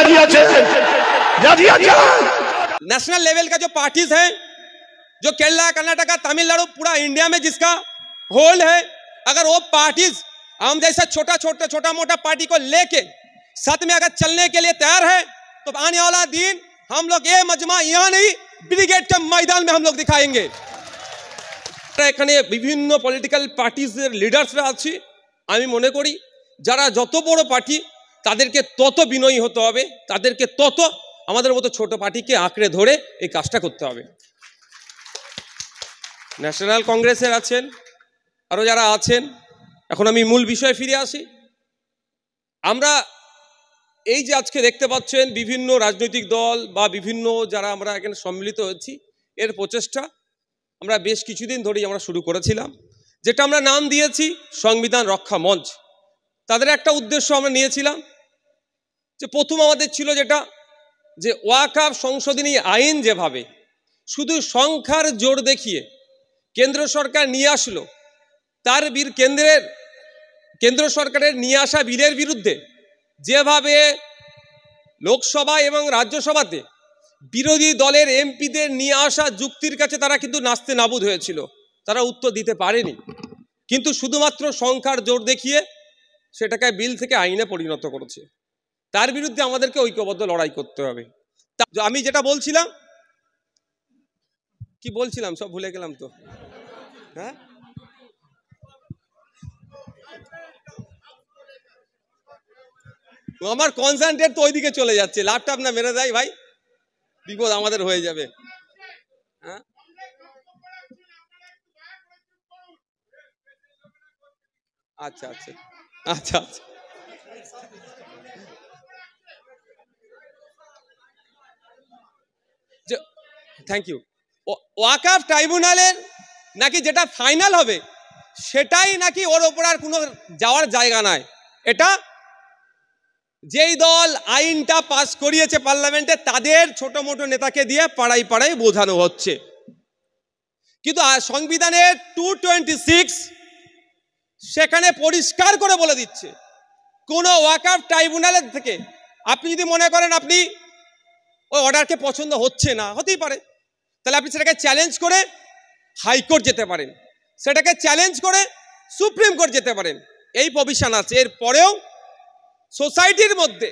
राजी national level का जो पार्टीज हैं, जो केरला, कर्नाटका, तमिलनाडु, पूरा इंडिया में जिसका होल्ड है, अगर वो पार्टीज हम जैसा छोटा मोटा पार्टी को लेके साथ में अगर चलने के लिए तैयार है, तो आने वाला दिन हम लोग ये मजमा यहाँ नहीं, ब्रिगेड के मैदान में हम लोग दिखाएंगे। এখানে বিভিন্ন পলিটিক্যাল পার্টিজের লিডার্সরা আছি। আমি মনে করি যারা যত বড় পার্টি তাদেরকে তত বিনয়ী হতে হবে, তাদেরকে তত আমাদের মতো ছোট পার্টিকে আঁকড়ে ধরে এই কাজটা করতে হবে। ন্যাশনাল কংগ্রেসের আছেন, আরও যারা আছেন। এখন আমি মূল বিষয়ে ফিরে আসি। আমরা এই যে আজকে দেখতে পাচ্ছেন বিভিন্ন রাজনৈতিক দল বা বিভিন্ন যারা আমরা এখানে সম্মিলিত হয়েছি, এর প্রচেষ্টা আমরা বেশ কিছুদিন ধরেই আমরা শুরু করেছিলাম, যেটা আমরা নাম দিয়েছি সংবিধান রক্ষা মঞ্চ। তাদের একটা উদ্দেশ্য আমরা নিয়েছিলাম যে প্রথম আমাদের ছিল যেটা যে ওয়াকফ সংশোধনী আইন যেভাবে শুধু সংখ্যার জোর দেখিয়ে কেন্দ্র সরকার নিয়ে আসলো, তার কেন্দ্র সরকারের নিয়ে আসা বিলের বিরুদ্ধে যেভাবে লোকসভা এবং রাজ্যসভাতে বিরোধী দলের এমপিদের নিয়ে আসা যুক্তির কাছে তারা কিন্তু নাস্তে নাবুদ হয়েছিল, তারা উত্তর দিতে পারেনি। কিন্তু শুধুমাত্র সংখ্যার জোর দেখিয়ে সেটাকে বিল থেকে আইনে পরিণত করেছে। তার বিরুদ্ধে আমাদেরকে ঐক্যবদ্ধ লড়াই করতে হবে। আমি যেটা বলছিলাম, কি বলছিলাম সব ভুলে গেলাম তো। হ্যাঁ, আমার কনসেন্ট্রেট তো ওইদিকে চলে যাচ্ছে। ল্যাপটপ না মেরে দেয় ভাই, বিপদ আমাদের হয়ে যাবে। হ্যাঁ, আচ্ছা আচ্ছা আচ্ছা আচ্ছা, থ্যাংক ইউ। ওয়াকফ ট্রাইব্যুনালের নাকি যেটা ফাইনাল হবে সেটাই নাকি ওর ওপর আর কোনো যাওয়ার জায়গা নাই। এটা যেই দল আইনটা পাস করিয়েছে পার্লামেন্টে তাদের ছোট মোটো নেতাকে দিয়ে পাড়ায় পাড়ায় বোঝানো হচ্ছে। কিন্তু সংবিধানের 226 সেখানে পরিষ্কার করে বলে দিচ্ছে কোনো ওয়াকফ ট্রাইব্যুনালের থেকে আপনি যদি মনে করেন আপনি ওই অর্ডারকে পছন্দ হচ্ছে না, হতেই পারে, তাহলে আপনি সেটাকে চ্যালেঞ্জ করে হাইকোর্ট যেতে পারেন, সেটাকে চ্যালেঞ্জ করে সুপ্রিম কোর্ট যেতে পারেন, এই প্রভিশন আছে। এরপরেও সোসাইটির মধ্যে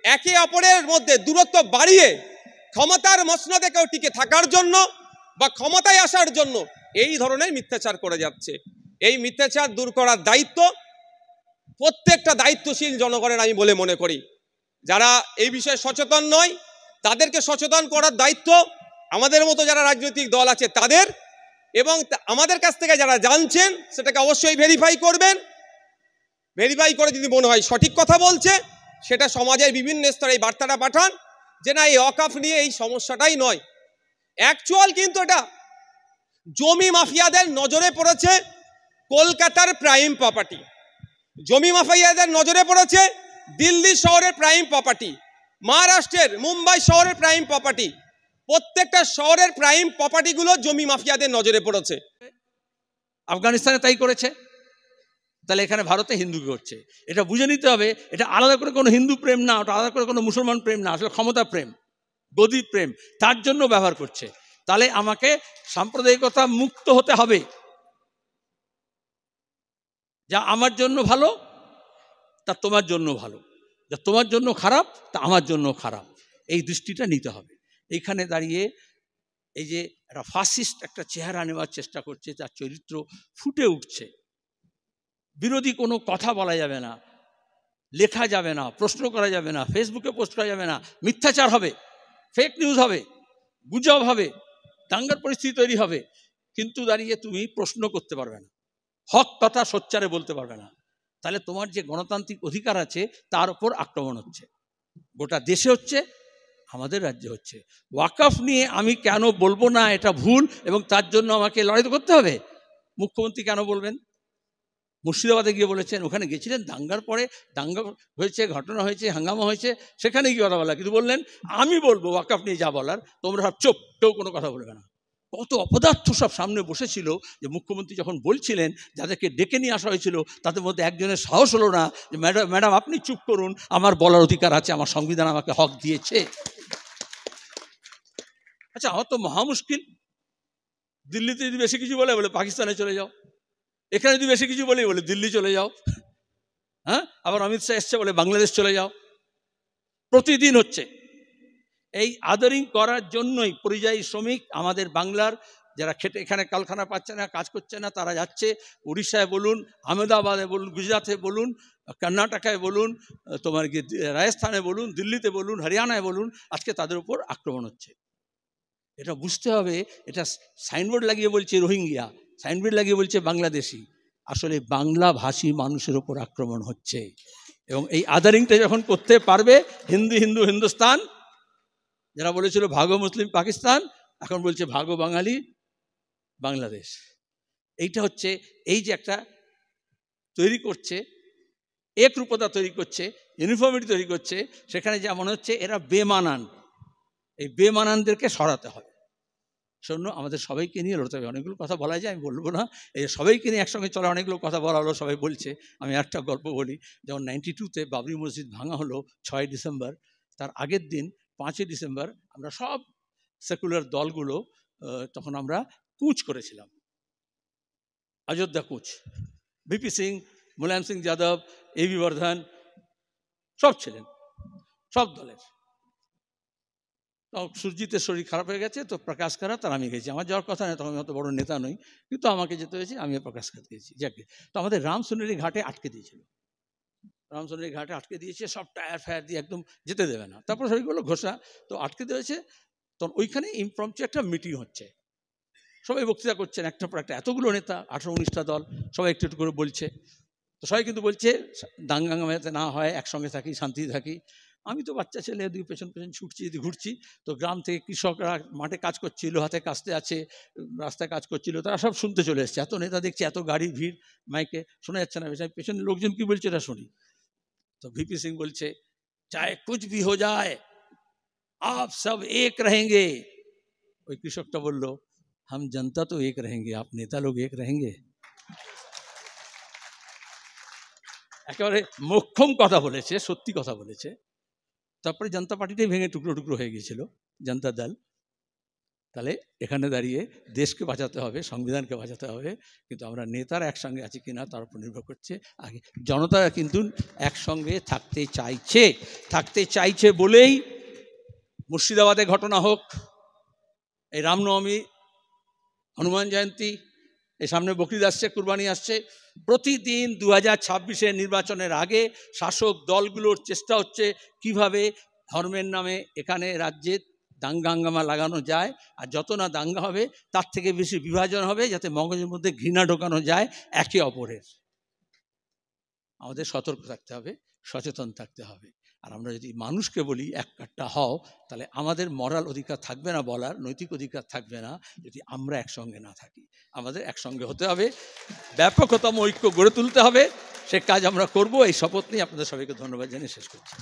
একে অপরের মধ্যে দূরত্ব বাড়িয়ে ক্ষমতার মসনদে কেউ টিকে থাকার জন্য বা ক্ষমতায় আসার জন্য এই ধরনের মিথ্যাচার করে যাচ্ছে। এই মিথ্যাচার দূর করার দায়িত্ব প্রত্যেকটা দায়িত্বশীল জনগণের আমি বলে মনে করি। যারা এই বিষয়ে সচেতন নয় তাদেরকে সচেতন করার দায়িত্ব আমাদের মতো যারা রাজনৈতিক দল আছে তাদের, এবং আমাদের কাছ থেকে যারা জানছেন সেটাকে অবশ্যই ভেরিফাই করবেন। ভেরিফাই করে যদি মনে হয় সঠিক কথা বলছে সেটা সমাজের বিভিন্ন স্তরে এই বার্তাটা পাঠান যে না, এই ওয়াকফ নিয়ে এই সমস্যাটাই নয়। অ্যাকচুয়াল কিন্তু এটা জমি মাফিয়াদের নজরে পড়েছে কলকাতার প্রাইম প্রপার্টি, জমি মাফিয়াদের নজরে পড়েছে দিল্লি শহরের প্রাইম প্রপার্টি, মহারাষ্ট্রের মুম্বাই শহরের প্রাইম প্রপার্টি, প্রত্যেকটা শহরের প্রাইম প্রপার্টিগুলো জমি মাফিয়াদের নজরে পড়েছে। আফগানিস্তানে তাই করেছে, তাহলে এখানে ভারতে হিন্দু করছে। এটা বুঝে নিতে হবে, এটা আলাদা করে কোনো হিন্দু প্রেম না, ওটা আলাদা করে কোনো মুসলমান প্রেম না, আসলে ক্ষমতা প্রেম, গদি প্রেম, তার জন্য ব্যবহার করছে। তাহলে আমাকে সাম্প্রদায়িকতা মুক্ত হতে হবে। যা আমার জন্য ভালো তা তোমার জন্য ভালো, যা তোমার জন্য খারাপ তা আমার জন্য খারাপ, এই দৃষ্টিটা নিতে হবে। এইখানে দাঁড়িয়ে এই যে একটা ফাসিস্ট একটা চেহারা নেওয়ার চেষ্টা করছে, তার চরিত্র ফুটে উঠছে। বিরোধী কোনো কথা বলা যাবে না, লেখা যাবে না, প্রশ্ন করা যাবে না, ফেসবুকে পোস্ট করা যাবে না, মিথ্যাচার হবে, ফেক নিউজ হবে, গুজব হবে, দাঙ্গার পরিস্থিতি তৈরি হবে। কিন্তু দাঁড়িয়ে তুমি প্রশ্ন করতে পারবে না, হক কথা সোচ্চারে বলতে পারবে না। তাহলে তোমার যে গণতান্ত্রিক অধিকার আছে তার উপর আক্রমণ হচ্ছে, গোটা দেশে হচ্ছে, আমাদের রাজ্যে হচ্ছে। ওয়াকফ নিয়ে আমি কেন বলবো না এটা ভুল এবং তার জন্য আমাকে লড়াই করতে হবে? মুখ্যমন্ত্রী কেন বলবেন? মুর্শিদাবাদে গিয়ে বলেছেন, ওখানে গেছিলেন, দাঙ্গার পরে দাঙ্গা হয়েছে, ঘটনা হয়েছে, হাঙ্গামা হয়েছে, সেখানে গিয়ে কথা বলা, কিন্তু বললেন আমি বলবো ওয়াকফ নিয়ে যা বলার, তোমরা সব চুপ, কেউ কোনো কথা বলবে না। কত অপদার্থ সব সামনে বসেছিল যে মুখ্যমন্ত্রী যখন বলছিলেন যাদেরকে ডেকে নিয়ে আসা হয়েছিল তাদের মধ্যে একজনের সাহস হলো না যে ম্যাডাম আপনি চুপ করুন, আমার বলার অধিকার আছে, আমার সংবিধান আমাকে হক দিয়েছে। আচ্ছা, আমার তো মহা মুশকিল, দিল্লিতে যদি বেশি কিছু বলে পাকিস্তানে চলে যাও, এখানে যদি বেশি কিছু বলে দিল্লি চলে যাও, হ্যাঁ, আবার অমিত শাহ এসছে বলে বাংলাদেশ চলে যাও, প্রতিদিন হচ্ছে। এই আদারিং করার জন্যই পরিযায়ী শ্রমিক আমাদের বাংলার যারা খেটে এখানে কারখানা পাচ্ছে না, কাজ করছে না, তারা যাচ্ছে উড়িষ্যায় বলুন, আহমেদাবাদে বলুন, গুজরাটে বলুন, কর্ণাটকায় বলুন, তোমার কি রাজস্থানে বলুন, দিল্লিতে বলুন, হরিয়ানায় বলুন, আজকে তাদের উপর আক্রমণ হচ্ছে। এটা বুঝতে হবে, এটা সাইনবোর্ড লাগিয়ে বলছে রোহিঙ্গিয়া, সাইনবোর্ড লাগিয়ে বলছে বাংলাদেশি, আসলে বাংলা ভাষী মানুষের ওপর আক্রমণ হচ্ছে। এবং এই আদারিংটা যখন করতে পারবে, হিন্দু হিন্দুস্তান, যারা বলেছিল ভাগো মুসলিম পাকিস্তান, এখন বলছে ভাগো বাঙালি বাংলাদেশ। এইটা হচ্ছে এই যে একটা তৈরি করছে, একরূপতা তৈরি করছে, ইউনিফর্মিটি তৈরি করছে, সেখানে যা মনে হচ্ছে এরা বেমানান, এই বেমানানদেরকে সরাতে হবে। শোনো, আমাদের সবাইকে নিয়ে লড়তে হবে। অনেকগুলো কথা বলা যায়, আমি বলবো না, এই সবাইকে নিয়ে একসঙ্গে চলা অনেকগুলো কথা বলা হলো, সবাই বলছে। আমি একটা গল্প বলি, যেমন 92-তে বাবরি মসজিদ ভাঙা হলো 6 ডিসেম্বর, তার আগের দিন 5 ডিসেম্বর আমরা সব সেকুলার দলগুলো তখন আমরা কুচ করেছিলাম, অযোধ্যা কুচ। ভিপি সিং, মুলায়ম সিং যাদব, এবি বর্ধন সব ছিলেন, সব দলের। সুরজিতের শরীর খারাপ হয়ে গেছে, তো প্রকাশ করা, তার আমি গেছি। আমার যাওয়ার কথা নয়, তখন আমি অত বড় নেতা নই, কিন্তু আমাকে যেতে হয়েছে, আমি প্রকাশ করতে গেছি। যাকে তো আমাদের রামসুনেরি ঘাটে আটকে দিয়েছিল, রামসুনেরি ঘাটে আটকে দিয়েছে, সব টায়ার ফায়ার দিয়ে একদম যেতে দেবে না। তারপর সবাই বললো ঘোষণা, তো আটকে দিয়েছে। তখন ওইখানে ইমপ্রম্পচু একটা মিটিং হচ্ছে, সবাই বক্তৃতা করছেন, একটার পর একটা, এতগুলো নেতা, 18-19টা দল, সবাই একটু একটু করে বলছে। তো সবাই কিন্তু বলছে দাঙ্গাঙ্গা যাতে না হয়, একসঙ্গে থাকি, শান্তি থাকি। আমি তো বাচ্চা ছেলে, দুই পেছন ছুটছি, ঘুরছি। তো গ্রাম থেকে কৃষকরা মাঠে কাজ করছিল, হাতে কাস্তে আছে, রাস্তায় কাজ করছিল, তারা সব শুনতে চলে এসছে। এত নেতা দেখছি, এত গাড়ির ভিড়, মাইকে শোনা যাচ্ছে না, পেছনের লোকজন কি বলছে এটা শুনি। তো ভিপি সিং বলছে, চাহে কুছ ভি হো যায় আপ সব এক রহেঙ্গে। ওই কৃষকটা বলল, হাম জনতা তো এক রহেঙ্গে, আপ নেতা লোক এক রহেঙ্গে। একেবারে মোক্ষম কথা বলেছে, সত্যি কথা বলেছে। তারপরে জনতা পার্টিটাই ভেঙে টুকরো টুকরো হয়ে গিয়েছিল, জনতা দল। তাহলে এখানে দাঁড়িয়ে দেশকে বাঁচাতে হবে, সংবিধানকে বাঁচাতে হবে, কিন্তু আমরা নেতারা একসঙ্গে আছি কিনা তার উপর নির্ভর করছে। আগে জনতারা কিন্তু একসঙ্গে থাকতে চাইছে বলেই মুর্শিদাবাদে ঘটনা হোক, এই রামনবমী, হনুমান জয়ন্তী, এই সামনে বকরিদ আসছে, কুরবানি আসছে, প্রতিদিন 2026-এর নির্বাচনের আগে শাসক দলগুলোর চেষ্টা হচ্ছে কিভাবে ধর্মের নামে এখানে রাজ্যে দাঙ্গা হাঙ্গামা লাগানো যায়, আর যত না দাঙ্গা হবে তার থেকে বেশি বিভাজন হবে, যাতে মগজের মধ্যে ঘৃণা ঢোকানো যায় একে অপরের। আমাদের সতর্ক থাকতে হবে, সচেতন থাকতে হবে। আর আমরা যদি মানুষকে বলি এক কাট্টা হও, তাহলে আমাদের মরাল অধিকার থাকবে না বলার, নৈতিক অধিকার থাকবে না, যদি আমরা একসঙ্গে না থাকি। আমাদের একসঙ্গে হতে হবে, ব্যাপকতম ঐক্য গড়ে তুলতে হবে, সে কাজ আমরা করব। এই শপথ নিয়ে আপনাদের সবাইকে ধন্যবাদ জানিয়ে শেষ করছি।